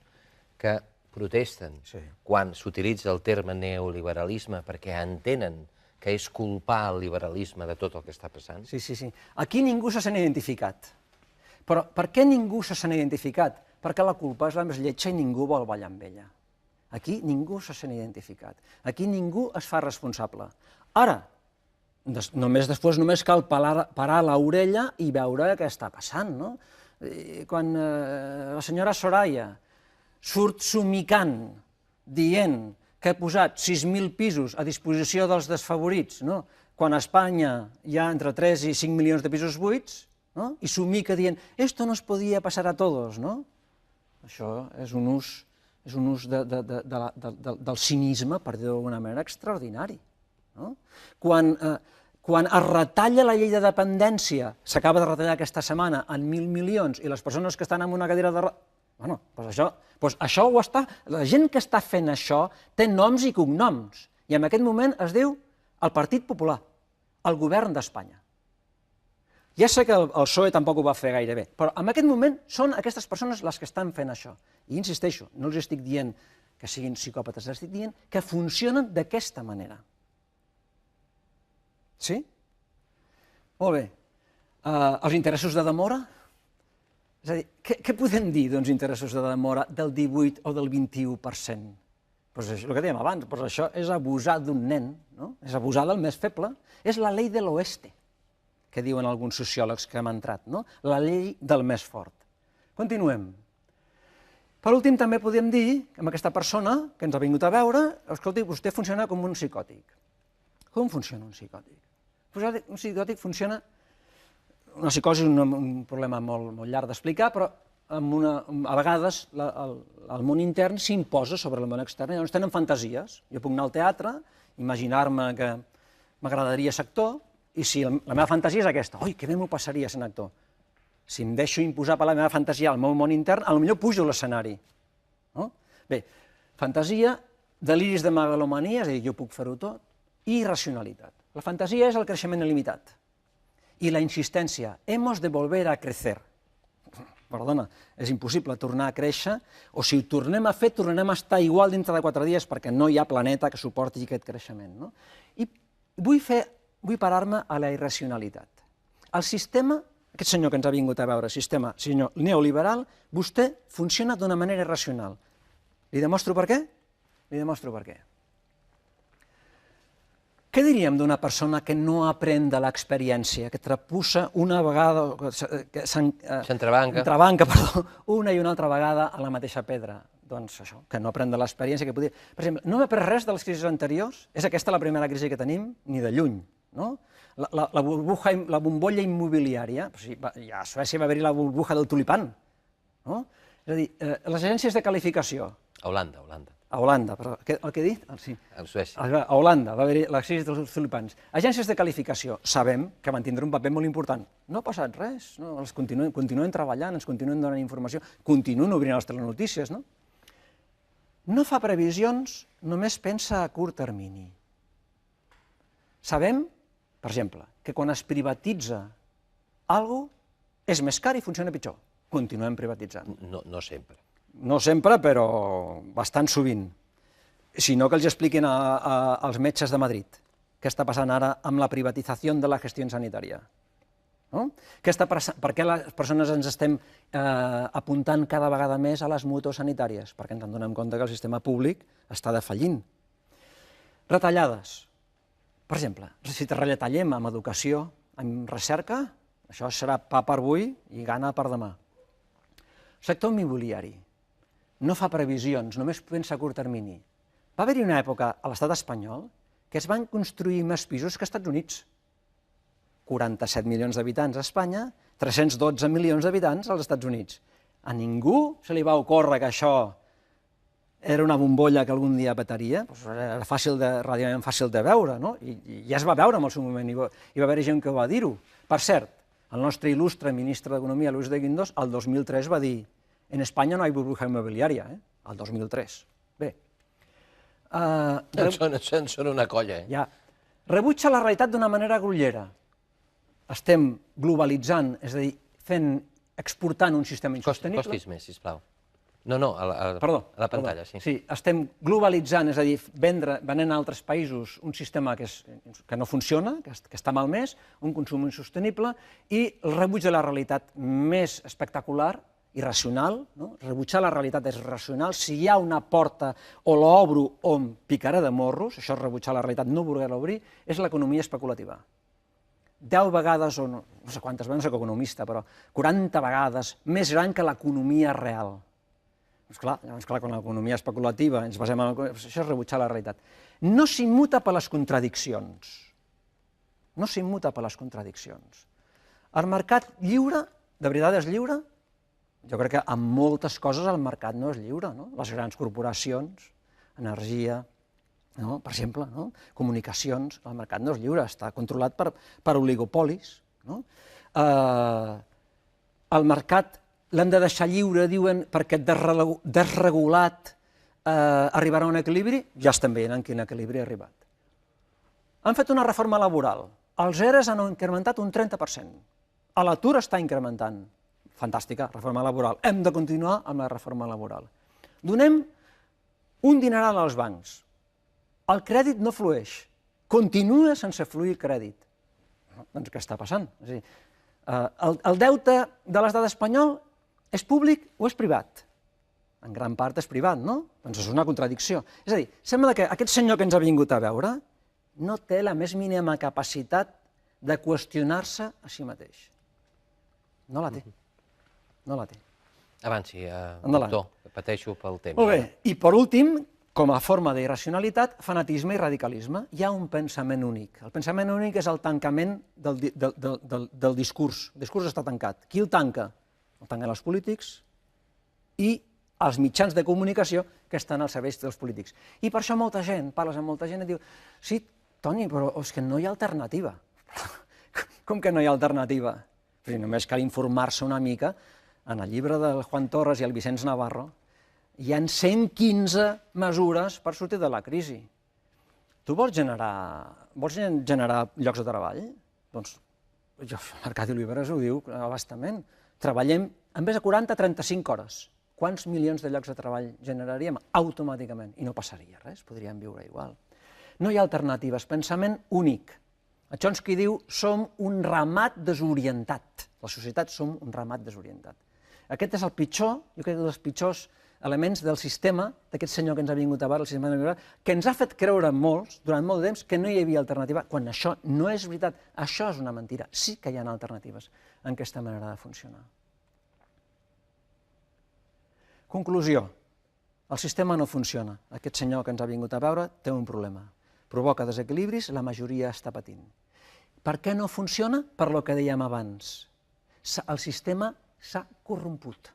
que protesten quan s'utilitza el terme neoliberalisme perquè entenen que és culpar el liberalisme de tot el que està passant?
Sí. Aquí ningú se sent identificat. Però per què ningú se sent identificat? Perquè la culpa és la més lletja i ningú vol ballar amb ella. Aquí ningú se sent identificat. Aquí ningú es fa responsable. Ara, només cal parar l'orella i veure què està passant, no? Quan la senyora Soraya surt somicant, dient que ha posat 6.000 pisos a disposició dels desfavorits, no? Quan a Espanya hi ha entre 3 i 5 milions de pisos buits, no? I somica dient, esto nos podía pasar a todos, no? Això és un ús del cinisme, per dir-ho d'alguna manera, extraordinari. No? Quan es retalla la llei de dependència, s'acaba de retallar aquesta setmana en 1.000 milions, i les persones que estan en una cadira de... Bueno, doncs això ho està... La gent que està fent això té noms i cognoms, i en aquest moment es diu el Partit Popular, el govern d'Espanya. Ja sé que el PSOE tampoc ho va fer gaire bé, però en aquest moment són aquestes persones les que estan fent això. I insisteixo, no els estic dient que siguin psicòpates, els estic dient que funcionen d'aquesta manera. Sí? Molt bé. Els interessos de demora? És a dir, què podem dir d'uns interessos de demora del 18 o del 21%? Doncs el que dèiem abans, això és abusar d'un nen, no? És abusar del més feble. És la llei de l'oeste, que diuen alguns sociòlegs que hem entrat, no? La llei del més fort. Continuem. Per últim, també podem dir, amb aquesta persona que ens ha vingut a veure, escolti, vostè funciona com un psicòtic. Com funciona un psicòtic? Un psicòtic funciona... Una psicosi és un problema molt llarg d'explicar, però a vegades el món intern s'imposa sobre el món extern. Llavors tenen fantasies. Jo puc anar al teatre, imaginar-me que m'agradaria ser actor, i si la meva fantasia és aquesta, oi, que bé m'ho passaria sent actor. Si em deixo imposar per la meva fantasia al meu món intern, potser pujo a l'escenari. Bé, fantasia, deliris de megalomania, és a dir, jo puc fer-ho tot, i irracionalitat. La fantasia és el creixement il·limitat. I la insistència, hemos de volver a crecer. Perdona, és impossible tornar a créixer, o si ho tornem a fer, tornarem a estar igual dintre de 4 dies, perquè no hi ha planeta que suporti aquest creixement. I vull parar-me a la irracionalitat. El sistema, aquest senyor que ens ha vingut a veure, senyor neoliberal, vostè funciona d'una manera irracional. Li demostro per què? Li demostro per què. Què diríem d'una persona que no aprèn de l'experiència, que trapussa una vegada...
S'entrebanca.
Una i una altra vegada a la mateixa pedra? Doncs això, que no aprèn de l'experiència. Per exemple, no hem après res de les crisis anteriors? És aquesta la primera crisi que tenim? Ni de lluny. La bombolla immobiliària, a Suècia va haver-hi la burbuja del tulipan. És a dir, les agències de qualificació...
A Holanda.
A Holanda, però el que he dit? Sí.
A Suècia.
A Holanda va haver-hi la crisi dels tulipans. Agències de qualificació, sabem que van tindre un paper molt important. No ha passat res, continuen treballant, ens continuen donant informació, continuen obrint les telenotícies. No fa previsions, només pensa a curt termini. Sabem, per exemple, que quan es privatitza alguna cosa és més car i funciona pitjor. Continuem privatitzant.
No sempre.
No sempre, però bastant sovint. Si no, que els expliquin als metges de Madrid què està passant ara amb la privatització de la gestió sanitària. Per què les persones ens estem apuntant cada vegada més a les mútues sanitàries? Perquè ens en donem compte que el sistema públic està defallint. Retallades. Per exemple, si retallem amb educació, amb recerca, això serà pa per avui i gana per demà. Sector immobiliari. No fa previsions, només pensa a curt termini. Va haver-hi una època a l'estat espanyol que es van construir més pisos que als Estats Units. 47 milions d'habitants a Espanya, 312 milions d'habitants als Estats Units. A ningú se li va ocórrer que això era una bombolla que algun dia petaria, era relativament fàcil de veure, i ja es va veure en el seu moment, i va haver gent que va dir-ho. Per cert, el nostre il·lustre ministre d'Economia, Luis de Guindos, el 2003 va dir en Espanya no hi ha burbuja immobiliària, el 2003. Bé.
Són una colla,
Ja. Rebutja la realitat d'una manera grollera. Estem globalitzant, és a dir, exportant un sistema insostenible.
Costis més, sisplau. No, a la pantalla, sí.
Sí, estem globalitzant, és a dir, venent a altres països un sistema que no funciona, que està malmès, un consum insostenible, i el rebuig de la realitat més espectacular irracional, no? Rebutjar la realitat és racional. Si hi ha una porta o l'obro o em picaré de morros, això és rebutjar la realitat, no voler-la obrir, és l'economia especulativa. 10 vegades, o no sé quantes vegades, no soc economista, però 40 vegades més gran que l'economia real. Llavors, clar, quan l'economia especulativa ens basem en això és rebutjar la realitat. No s'immuta per les contradiccions. No s'immuta per les contradiccions. El mercat lliure, de veritat és lliure? Jo crec que en moltes coses el mercat no és lliure, no? Les grans corporacions, energia, no? Per exemple, no? Comunicacions, el mercat no és lliure, està controlat per oligopolis. No? El mercat l'hem de deixar lliure, diuen, perquè desregulat arribarà a un equilibri, ja estem veient en quin equilibri ha arribat. Han fet una reforma laboral, els ERES han incrementat un 30%, l'atur està incrementant, fantàstica, reforma laboral, hem de continuar amb la reforma laboral. Donem un dineral als bancs, el crèdit no flueix, continua sense fluir crèdit. Doncs què està passant? És a dir, el deute de l'estat espanyol és públic o és privat? En gran part és privat, no? Doncs és una contradicció. És a dir, sembla que aquest senyor que ens ha vingut a veure no té la més mínima capacitat de qüestionar-se a si mateix. No la té. No la té.
Avanci, doctor, que pateixo pel temps.
Molt bé, i per últim, com a forma d'irracionalitat, fanatisme i radicalisme. Hi ha un pensament únic. El pensament únic és el tancament del discurs. El discurs està tancat. Qui el tanca? El tanquen els polítics i els mitjans de comunicació que estan al servei dels polítics. I per això molta gent, parles amb molta gent i diu sí, Toni, però és que no hi ha alternativa. Com que no hi ha alternativa? Només cal informar-se una mica. En el llibre del Juan Torres i el Vicenç Navarro hi ha 115 mesures per sortir de la crisi. Tu vols generar llocs de treball? Doncs Arcadi Oliveres ho diu a bastament. Treballem en més de 40-35 hores. Quants milions de llocs de treball generaríem automàticament? I no passaria res, podríem viure igual. No hi ha alternatives, pensament únic. Chomsky diu, som un ramat desorientat. La societat som un ramat desorientat. Aquest és el pitjor, jo crec que dels pitjors elements del sistema, d'aquest senyor que ens ha vingut a veure, el sistema neoliberal, que ens ha fet creure molts, durant molt de temps, que no hi havia alternativa, quan això no és veritat. Això és una mentira. Sí que hi ha alternatives en aquesta manera de funcionar. Conclusió. El sistema no funciona. Aquest senyor que ens ha vingut a veure té un problema. Provoca desequilibris, la majoria està patint. Per què no funciona? Per lo que dèiem abans. El sistema s'ha corromput.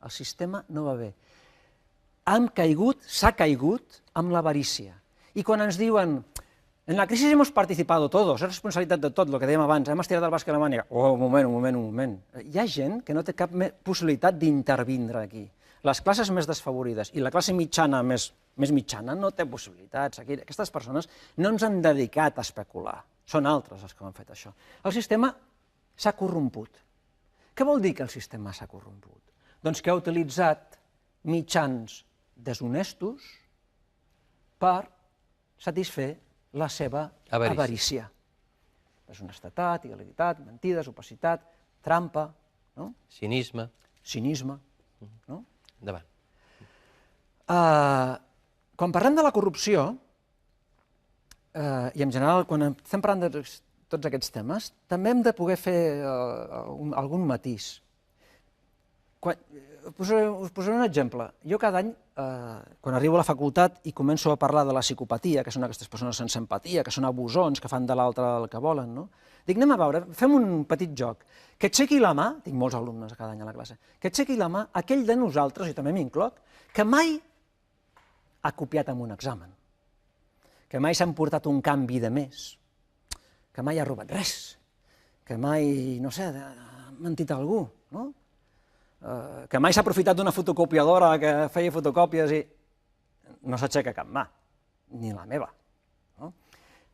El sistema no va bé. S'ha caigut amb l'avarícia. I quan ens diuen, en la crisi hemos participado todos, és responsabilitat de tot, el que dèiem abans, hem estirat el basc a la màniga. Un moment. Hi ha gent que no té cap possibilitat d'intervindre aquí. Les classes més desfavorides i la classe mitjana més mitjana no té possibilitats. Aquestes persones no ens han dedicat a especular. Són altres els que han fet això. El sistema s'ha corromput. Què vol dir que el sistema s'ha corromput? Doncs que ha utilitzat mitjans deshonestos per satisfer la seva avarícia. Deshonestetat, il·legalitat, mentides, opacitat, trampa,
cinisme.
Endavant. Quan parlem de la corrupció, i en general quan estem parlant de tots aquests temes, també hem de poder fer algun matís. Us posaré un exemple. Jo cada any, quan arribo a la facultat i començo a parlar de la psicopatia, que són aquestes persones sense empatia, que són abusons, que fan de l'altre el que volen, no? Dic, anem a veure, fem un petit joc. Que aixequi la mà, tinc molts alumnes cada any a la classe, que aixequi la mà aquell de nosaltres, i també m'incloc, que mai ha copiat en un examen, que mai s'ha emportat un canvi de més, que mai ha robat res, que mai, no sé, ha mentit a algú, no? Que mai s'ha aprofitat d'una fotocopiadora que feia fotocòpies i no s'aixeca cap mà, ni la meva.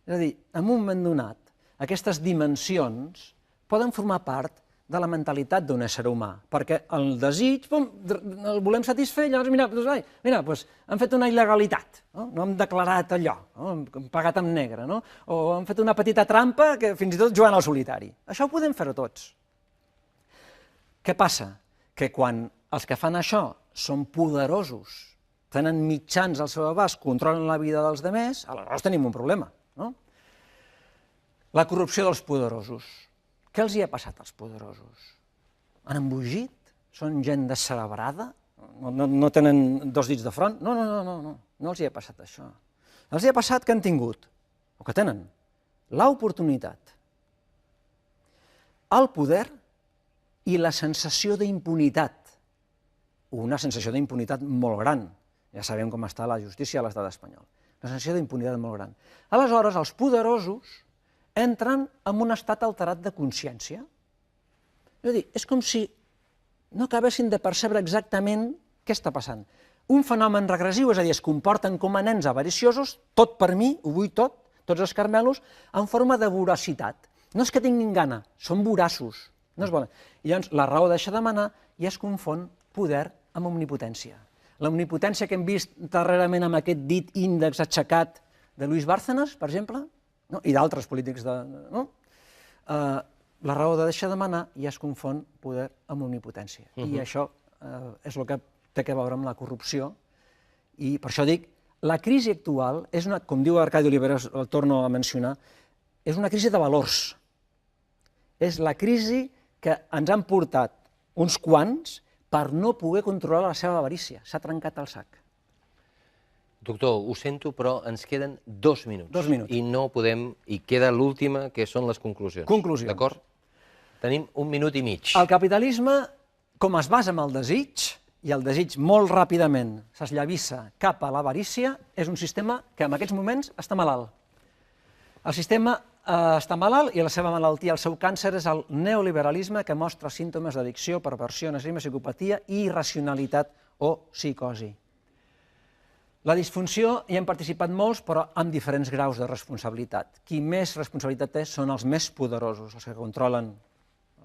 És a dir, en un moment donat, aquestes dimensions poden formar part de la mentalitat d'un ésser humà, perquè el desig el volem satisfer, llavors mira, han fet una il·legalitat, no hem declarat allò, hem pagat amb negre, o han fet una petita trampa que fins i tot jugant al solitari. Això ho podem fer tots. Què passa? que quan els que fan això són poderosos, tenen mitjans al seu abast, controlen la vida dels altres, aleshores tenim un problema. No? La corrupció dels poderosos. Què els hi ha passat als poderosos? Han embogit? Són gent descerebrada? No tenen dos dits de front? No els hi ha passat això. Els hi ha passat que han tingut, o que tenen, l'oportunitat, el poder i la sensació d'impunitat. Una sensació d'impunitat molt gran. Ja sabem com està la justícia a l'estat espanyol. Una sensació d'impunitat molt gran. Aleshores, els poderosos entren en un estat alterat de consciència. És a dir, és com si no acabessin de percebre exactament què està passant. Un fenomen regressiu, és a dir, es comporten com a nens avariciosos, tot per mi, ho vull tot, tots els carmelos, en forma de voracitat. No és que tinguin gana, són voraços, no es volen. I llavors la raó deixa de manar i es confon poder amb omnipotència. L'omnipotència que hem vist darrerament amb aquest dit índex aixecat de Luis Bárcenas, per exemple, i d'altres polítics, la raó de deixar de manar i es confon poder amb omnipotència. I això és el que té a veure amb la corrupció. I per això dic, la crisi actual és una, com diu Arcadi Oliveres, el torno a mencionar, és una crisi de valors. És la crisi que ens han portat uns quants per no poder controlar la seva avarícia. S'ha trencat el sac.
Doctor, ho sento, però ens queden 2 minuts.
2 minuts.
I no podem... I queda l'última, que són les conclusions.
Conclusions.
D'acord? Tenim 1 minut i mig.
El capitalisme, com es basa en el desig, i el desig molt ràpidament s'esllavissa cap a l'avarícia, és un sistema que en aquests moments està malalt. El sistema està malalt i la seva malaltia, el seu càncer, és el neoliberalisme que mostra símptomes d'addicció, perversió, narcisisme, psicopatia i irracionalitat o psicosi. La disfunció hi han participat molts, però amb diferents graus de responsabilitat. Qui més responsabilitat té són els més poderosos, els que controlen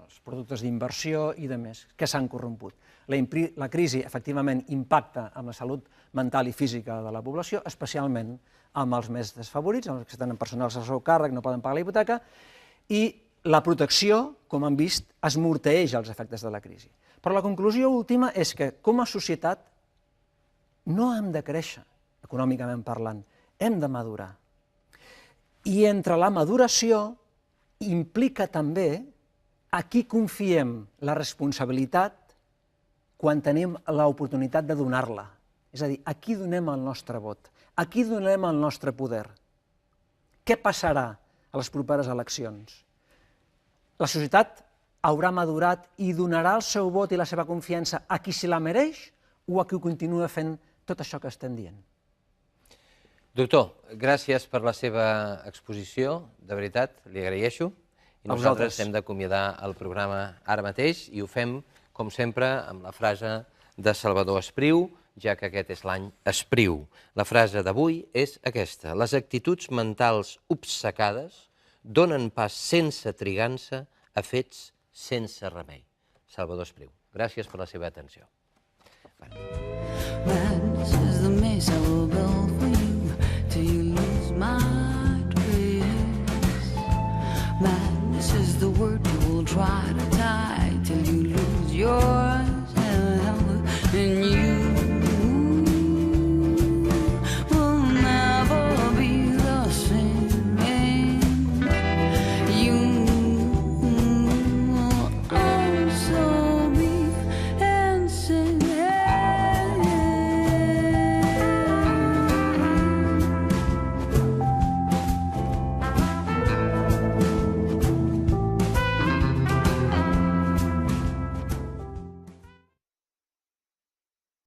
els productes d'inversió i de més, que s'han corromput. La crisi, efectivament, impacta en la salut mental i física de la població, especialment amb els més desfavorits, els que tenen personals al seu càrrec, no poden pagar la hipoteca, i la protecció, com han vist, esmorteeix els efectes de la crisi. Però la conclusió última és que, com a societat, no hem de créixer, econòmicament parlant, hem de madurar. I entre la maduració implica també a qui confiem la responsabilitat quan tenim l'oportunitat de donar-la. És a dir, a qui donem el nostre vot? A qui donem el nostre poder? Què passarà a les properes eleccions? La societat haurà madurat i donarà el seu vot i la seva confiança a qui se la mereix o a qui continua fent tot això que estem dient?
Doctor, gràcies per la seva exposició, de veritat, li agraeixo. I nosaltres hem d'acomiadar el programa ara mateix i ho fem, com sempre, amb la frase de Salvador Espriu, ja que aquest és l'any Espriu. La frase d'avui és aquesta: les actituds mentals obcecades donen pas sense trigança a fets sense remei. Salvador Espriu, gràcies per la seva atenció.